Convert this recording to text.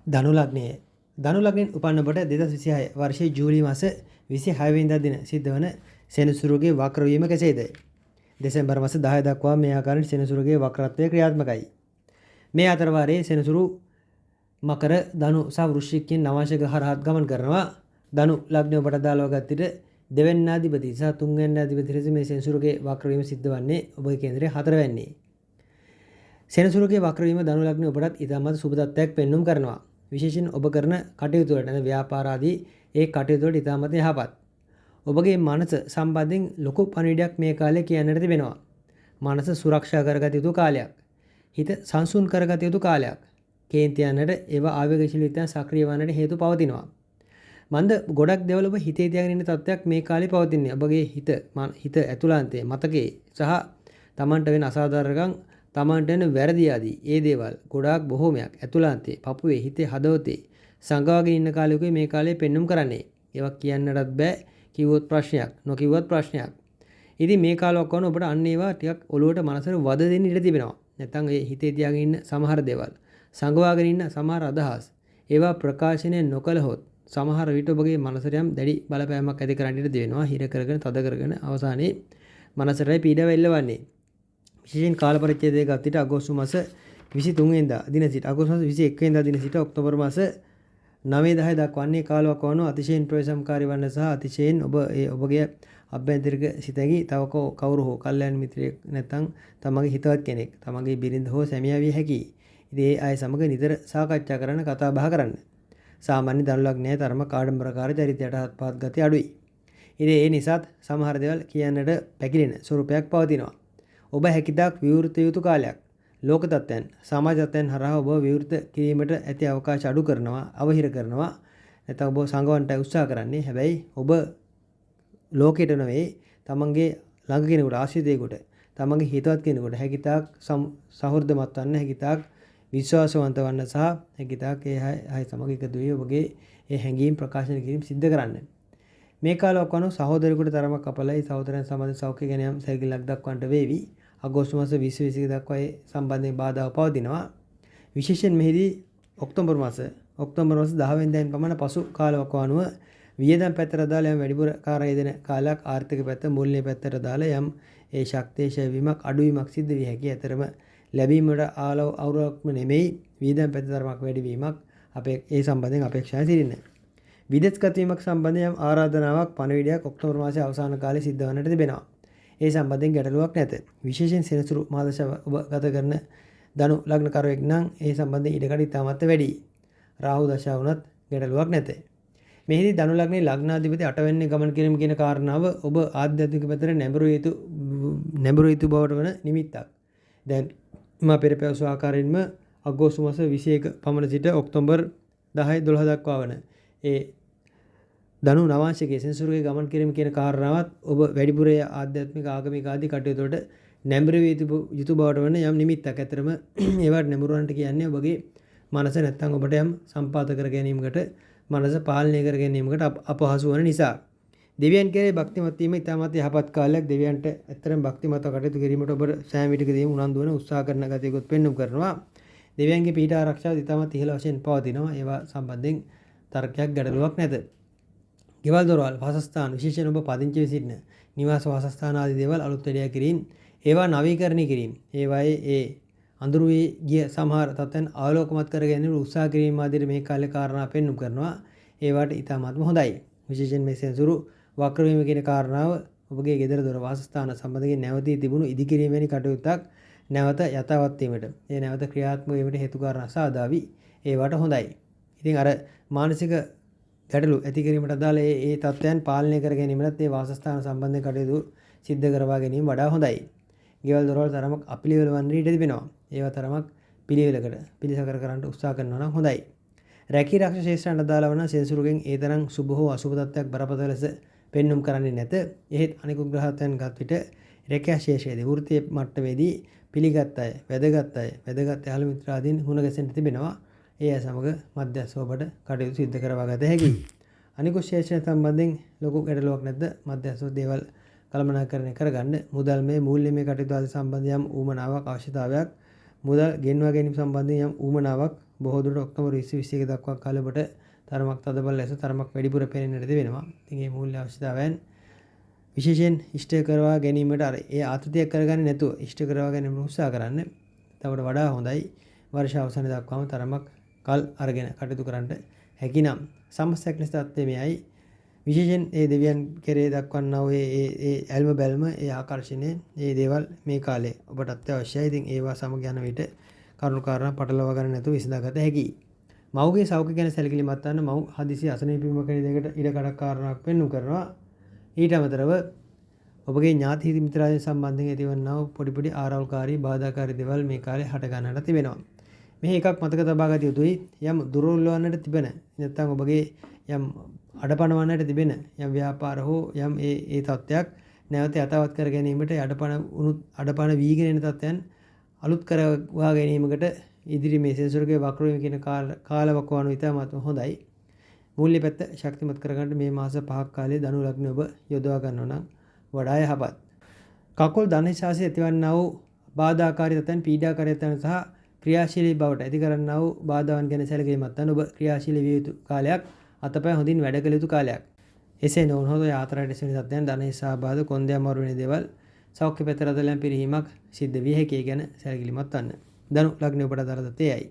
ධනු ලග්නයේ ධනු ලග්නයෙන් උපන්න ඔබට 2026 වර්ෂයේ ජූලි මාස 26 වෙනිදා දින සිද්ධවන සෙනසුරුගේ වක්‍ර වීම කෙසේද? දෙසැම්බර් මාස 10 දක්වා මේ ආකාරයෙන් සෙනසුරුගේ වක්‍රත්වය ක්‍රියාත්මකයි. මේ අතර වාරයේ සෙනසුරු මකර ධනු සහ වෘශ්චිකයෙන් නවාංශ ග්‍රහ රහත් ගමන් කරනවා. ධනු ලග්නය ඔබට අදාළව ගත්තට දෙවැන්නාධිපති සහ තුන්වැන්නාධිපති ලෙස මේ සෙනසුරුගේ වක්‍ර වීම සිද්ධ වන්නේ ඔබගේ කේන්දරයේ හතරවැන්නේ. සෙනසුරුගේ වක්‍ර වීම ධනු ලග්නය ඔබටත් ඉතාමත් සුබ තත්ත්වයක් පෙන්눔 කරනවා. විශේෂයෙන් ඔබ කරන කටයුතු වලට ව්‍යාපාර ආදී ඒ කටයුතු වලට ඉතාමත් යහපත්. ඔබගේ මනස සම්බන්ධයෙන් ලොකු පණිවිඩයක් මේ කාලේ කියන්නට තිබෙනවා. මනස සුරක්ෂා කරගත යුතු කාලයක්. හිත සංසුන් කරගත යුතු කාලයක්. කේන්ති යන්නට ඒවා ආවේගශීලීත්වයන් සක්‍රිය වන්නට හේතු පවතිනවා. මන්ද ගොඩක් දේවල් ඔබ හිතේ තියාගෙන ඉන්න තත්ත්වයක් මේ කාලේ පවතින්නේ. ඔබගේ හිත ඇතුළාන්තයේ මතකයේ සහ තමන්ට වෙන අසාධාරණකම් තමන්ට වෙන වැරදි ආදී ඒ දේවල් ගොඩාක් බොහෝමයක් ඇතුළාන්තයේ පපුවේ හිතේ හදවතේ සංගවාගෙන ඉන්න කාලෙකේ මේ කාලේ පෙන්눔 කරන්නේ. ඒවා කියන්නටත් බෑ. කිව්වොත් ප්‍රශ්නයක් නොකිව්වොත් ප්‍රශ්නයක්. ඉතින් මේ කාලයක් වුණා ඔබට අන්න ඒවා ටිකක් ඔලුවට මනසට වද දෙන්න ඉඩ තිබෙනවා. නැත්නම් ඒ හිතේ තියාගෙන ඉන්න සමහර දේවල් සංගවාගෙන ඉන්න සමහර අදහස් ඒවා ප්‍රකාශනය නොකළහොත් සමහර විට ඔබගේ මනසට යම් දැඩි බලපෑමක් ඇති කරන්න ඉඩ දෙනවා. හිර කරගෙන තද කරගෙන අවසානයේ මනසටයි පීඩාව එල්ලවන්නේ. විශේෂයෙන් කාල පරිච්ඡේදය ගත්තට අගෝස්තු මාස 23 වෙනිදා දින සිට අගෝස්තු මාස 21 වෙනිදා දින සිට ඔක්තෝබර් මාස 9-10 දක්වන්නේ කාලයක් වano අතිශයින් ප්‍රවේශම්කාරී වන්න සහ අතිශයින් ඔබගේ අභ්‍යන්තරික සිතකි තව කවුරු හෝ කල්යන මිත්‍රයෙක් නැත්නම් තමගේ හිතවත් කෙනෙක් තමගේ බිරිඳ හෝ සැමියා විය හැකියි. ඉතින් ඒ අය සමග නිතර සාකච්ඡා කරන්න කතා බහ කරන්න. සාමාන්‍ය ධනු ලග්නයේ තරම කාඩම්බරකාර චරිතයට හත්පත් ගතිය අඩුයි. ඉතින් ඒ නිසාත් සමහර දේවල් කියන්නට පැකිලෙන ස්වරූපයක් පවතිනවා. ඔබ හැකිතාක් විවෘත යුතු කාලයක්. ලෝක තත්ත්වයන් සමාජ තත්ත්වයන් හරහා ඔබ විවෘත කිරීමට ඇති අවකාශ අඩු කරනවා, අවහිර කරනවා. නැත්නම් ඔබ සංගවන්නට උත්සාහ කරන්නේ. හැබැයි ඔබ ලෝකයට නෙවෙයි තමන්ගේ ළඟ කෙනෙකුට ආශ්‍රිතයෙකුට තමන්ගේ හිතවත් කෙනෙකුට හැකිතාක් සහෘදමත් වන්න, හැකිතාක් විශ්වාසවන්ත වන්න සහ හැකිතාක් ඒ අය සමග එකතු වී ඔබගේ ඒ හැඟීම් ප්‍රකාශන කිරීම සිද්ධ කරන්න. මේ කාලයක් වano සහෝදරයෙකුට තරමක් අපලයි සහෝදරයන් සම්බන්ධ සෞඛ්‍ය ගැන යම් සැලකිල්ලක් දක්වන්නට වේවි. අගෝස්තු මාස 20 දක්වා ඒ සම්බන්ධයෙන් බාධා පවතිනවා. විශේෂයෙන් මෙහිදී ඔක්තෝබර් මාස 10 වෙනිදායින් පමණ පසු කාලයක් වano වියදම් පැත්තට දාලා යම් වැඩිපුර කාර්යය දෙන කාලයක් ආර්ථික පැත්ත මූල්‍ය පැත්තට දාලා යම් ඒ ශක්තිය ෂයවීමක් අඩුවීමක් සිද්ධ විය හැකියි. අතරම ලැබීමට අවුලක්ම නෙමෙයි වියදම් පැත්ත තරමක් වැඩිවීමක් අපේ ඒ සම්බන්ධයෙන් අපේක්ෂා තිරින්නේ. විදේශගත වීමක් සම්බන්ධයෙන් ආරාධනාවක් පණවිඩයක් ඔක්තෝබර් මාසයේ අවසාන කාලේ සිද්ධ වන්නට තිබෙනවා. ඒ සම්බන්ධයෙන් ගැටලුවක් නැත. විශේෂයෙන් සෙනසුරු මාදශ ඔබ ගත කරන ධනු ලග්න කරුවෙක් නම් ඒ සම්බන්ධයෙන් ඉඩකඩ ඉතාමත් වැඩි. රාහු දශා වුණත් ගැටලුවක් නැත. මෙහිදී ධනු ලග්නයේ ලග්නාධිපති 8 වෙනි ගමන් කිරීම කියන කාරණාව ඔබ ආධ්‍යාත්මික පැත්තට නැඹුරු යුතු බවට වන නිමිත්තක්. දැන් මා පෙර පැවසු ආකාරයෙන්ම අගෝස්තු මාස 21 පමණ සිට ඔක්තෝබර් 10-12 දක්වා වන ඒ ධනු නවාංශිකයේ සෙනසුරුගේ ගමන් කිරීම කියන කාරණාවත් ඔබ වැඩිපුර ආධ්‍යාත්මික ආගමික ආදී කටයුතු වලට නැඹුරු යුතු බවට වන යම් නිමිත්තක්. ඇතරම ඒවට නැඹුරවන්නට කියන්නේ ඔබගේ මනස නැත්තම් ඔබට යම් සම්පාත කර ගැනීමකට මනස පාලනය කර ගැනීමකට අපහසු වන නිසා. දෙවියන් කෙරේ භක්තිමත් වීම ඉතාමත් යහපත් කාලයක්. දෙවියන්ට ඇත්තටම භක්තිමත්ව කටයුතු කිරීමට ඔබ සෑම විටකදීම උනන්දු වෙන උත්සාහ කරන ගතියකුත් පෙන්눔 කරනවා. දෙවියන්ගේ පීඨ ආරක්ෂාව ඉතාමත් ඉහළ වශයෙන් පවතිනවා. ඒවා සම්බන්ධයෙන් තර්කයක් ගැටලුවක් නැත. ගෙවල් දොරවල් වාසස්ථාන විශේෂයෙන් ඔබ පදිංචි වී සිටින නිවාස වාසස්ථාන ආදී දේවල් අලුත් වැඩියා කිරීම, ඒවා නවීකරණය කිරීම, ඒවායේ ඒ අඳුරු වී ගිය සමහර තත්ත්වයන් ආලෝකමත් කර ගැනීම උත්සාහ කිරීම ආදී මේ කාලේ කාරණා පෙන්눔 කරනවා. ඒවට ඉතාමත්ම හොඳයි. විශේෂයෙන් මේ සෙනසුරු වක්‍ර වීම කියන කාරණාව ඔබගේ ගෙදර දොර වාසස්ථාන සම්බන්ධයෙන් නැවතී තිබුණු ඉදිකිරීම වැනි කටයුත්තක් නැවත යථාවත් වීමට, ඒ නැවත ක්‍රියාත්මක වීමට හේතු කාරණා සාදාවි. ඒවට හොඳයි. ඉතින් අර මානසික ගැටලු ඇති කිරීමට අදාළ ඒ තත්ත්වයන් පාලනය කර ගැනීමත් ඒ වාසස්ථාන සම්බන්ධ කටයුතු සිද්ධ කරවා ගැනීම වඩා හොඳයි. ගෙවල් දොරවල් තරමක් අපිළිවෙල වන්න ඉඩ තිබෙනවා. ඒවා තරමක් පිළිවෙලකට පිළිසකර කරන්න උත්සාහ කරනවා නම් හොඳයි. රැකී ආරක්ෂා ශේෂ්ත්‍රයන්ට අදාළ වන සෙනසුරුගෙන් ඒ තරම් සුබ හෝ අසුබ තත්ත්වයක් බරපතල ලෙස පෙන්눔 කරන්නේ නැත. එහෙත් අනිකුත් ග්‍රහයන් ගත් විට රැකියා ශේෂයේදී වෘත්තීය මට්ටමේදී පිළිගත් අය, වැදගත් යාළු මිත්‍රාදීන් හුණ ගැසෙන්න තිබෙනවා. ඒ අය සමග මධ්‍යස්ථව ඔබට කටයුතු සිද්ධ කරවා ගත හැකියි. අනිකුත් ශේෂ්ත්‍රයන් සම්බන්ධයෙන් ලොකු ගැටලුවක් නැද්ද? මධ්‍යස්ථව දේවල් කළමනාකරණය කරගන්න. මුදල් මේ මූල්‍යමය කටයුතු ආදී සම්බන්ධ යම් ඌමනාවක් අවශ්‍යතාවයක්, මුදල් ගෙන්වා ගැනීම සම්බන්ධයෙන් යම් ඌමනාවක් බොහෝ දුරට ඔක්තෝබර් 20 21 දක්වා කාලෙ ඔබට තරමක් තදබල ලෙස තරමක් වැඩිපුර පෙනෙන්නට වෙනවා. ඉතින් මේ මූල්‍ය අවශ්‍යතාවයන් විශේෂයෙන් ඉෂ්ට කරවා ගැනීමට ඒ ආතතියක් කරගන්නේ නැතුව ඉෂ්ට කරවා ගැනීම උත්සාහ කරන්න. එතකොට වඩා හොඳයි. වර්ෂ අවසානයේ දක්වාම තරමක් කල් අරගෙන කටයුතු කරන්න හැකිනම් සමස්තයක් ලෙස තත්ත්වය මෙයයි. විශේෂයෙන් ඒ දෙවියන් කෙරේ දක්වන්නා වූ ඒ ඇල්ම බැල්ම ඒ ආකර්ෂණය ඒ දේවල් මේ කාලේ ඔබට අත්‍යවශ්‍යයි. ඉතින් ඒවා සමග යන විට කරුණු කාරණා පටලවා ගන්න නැතුව විසඳාගත හැකියි. මව්ගේ සෞඛ්‍ය ගැන සැලකිලිමත් වන්න මව් හදිසි අසනීප වීමක දෙයකට ඉඩ කඩක් කාරණාවක් පෙන්වු කරනවා. ඊට අමතරව ඔබගේ ඥාති මිත්‍රාදීන් සම්බන්ධයෙන් ඇතිවන්නා වූ පොඩි ආරවුල්කාරී බාධාකාරී දේවල් මේ කාලේ හට ගන්නට තිබෙනවා. මේ එකක් මතක තබා ගත යුතුයි. යම් දුර්වල වන්නට තිබෙන නැත්නම් ඔබගේ යම් අඩපණ වන්නට තිබෙන යම් ව්‍යාපාර හෝ යම් ඒ තත්ත්වයක් නැවත යථාවත් කර ගැනීමට අඩපණ වීගෙන එන තත්ත්වයන් අලුත් කරවා ගැනීමකට ඉදිරි මේ සෙන්සර්ගේ වක්‍රවීම කියන කාලවකවානුව ඉතාමත් හොඳයි. මූල්‍ය පැත්ත ශක්තිමත් කරගන්න මේ මාස 5ක් කාලේ ධනු ලග්නේ ඔබ යොදවා ගන්නවා නම් වඩා යහපත්. කකුල් ධනශාසය ඇතිවන්නා වූ බාධාකාරී තත්ත්වයන් පීඩාකාරී තත්ත්වයන් සහ ක්‍රියාශීලී බවට ඇති කරන්නා වූ බාධාවන් ගැන සැලකීමත් වන ඔබ ක්‍රියාශීලී විය යුතු කාලයක්, අතපය හොඳින් වැඩ කළ යුතු කාලයක්. එසේ නොවුනොත් යාත්‍රාට සිටින තත්ත්වයන් ධනයේ සහභාගී කොන්දේ අමාරු වෙන දේවල් සෞඛ්‍ය පැත්තට අදලයන් පිරිහීමක් සිද්ධ විය හැකියි ගැන සැලකිලිමත් වන්න. ධනු ලග්නේ ඔබට අදාළ තත්ත්වයයි.